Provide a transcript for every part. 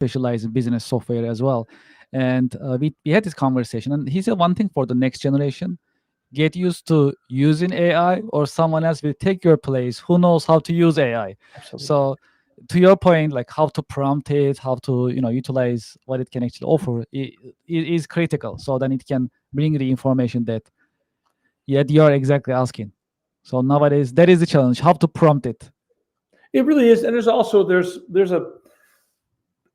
specialize in business software as well. And we had this conversation, and he said one thing for the next generation: get used to using AI, or someone else will take your place who knows how to use AI. Absolutely. So to your point, like how to prompt it, how to utilize what it can actually offer, it is critical. So then it can bring the information that you are exactly asking. So nowadays that is the challenge: how to prompt it. It really is, and there's a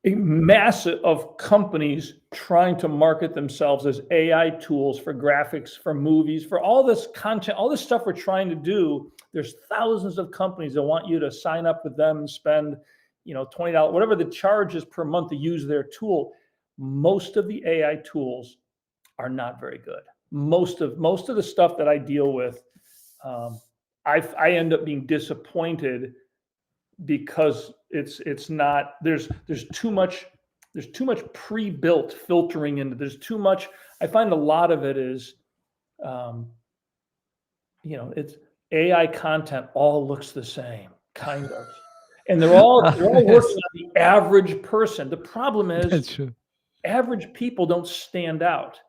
mass of companies trying to market themselves as AI tools for graphics, for movies, for all this content, all this stuff we're trying to do. There's thousands of companies that want you to sign up with them and spend, $20, whatever the charge is per month to use their tool. Most of the AI tools are not very good. Most of the stuff that I deal with, I end up being disappointed because it's not, there's too much pre-built filtering into, there's too much. I find a lot of it is, it's AI content all looks the same, kind of. And they're all working Yes, on the average person. The problem is that's true. average people don't stand out.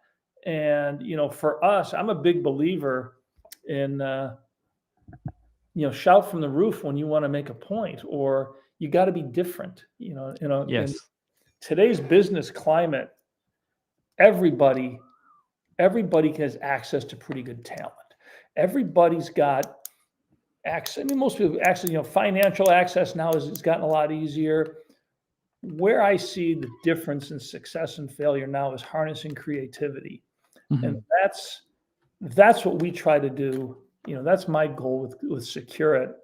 And, for us, I'm a big believer in, shout from the roof when you want to make a point, or you got to be different. In Yes. today's business climate, everybody has access to pretty good talent. Everybody's got access. I mean, most people actually, financial access now has gotten a lot easier. Where I see the difference in success and failure now is harnessing creativity. And that's what we try to do. That's my goal with Secure.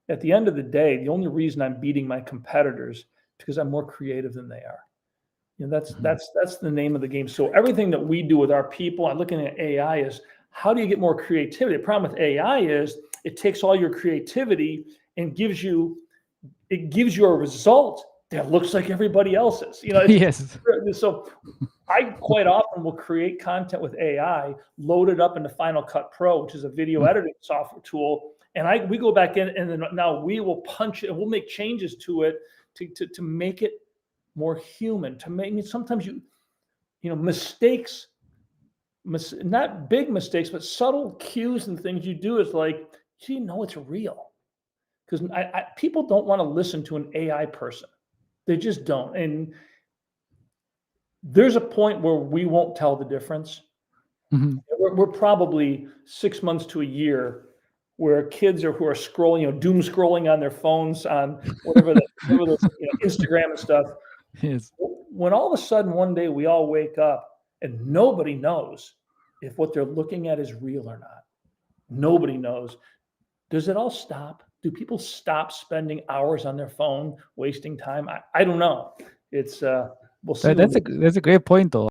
At the end of the day, the only reason I'm beating my competitors is because I'm more creative than they are. That's the name of the game. So everything that we do with our people, I'm looking at AI, is how do you get more creativity? The problem with AI is it takes all your creativity and gives you a result that looks like everybody else's. Yes. So I quite often will create content with AI, load it up into Final Cut Pro, which is a video editing software tool, and we go back in, and then now we will punch it and we'll make changes to it to make it more human. Sometimes mistakes, not big mistakes, but subtle cues and things you do is like, it's real, because people don't want to listen to an AI person. They just don't. And there's a point where we won't tell the difference. We're probably 6 months to a year where kids who are scrolling, doom scrolling on their phones on whatever Instagram and stuff. Yes. When all of a sudden one day we all wake up and nobody knows if what they're looking at is real or not. Nobody knows. Does it all stop? Do people stop spending hours on their phone, wasting time? I don't know. It's we'll see. That's a great point, though.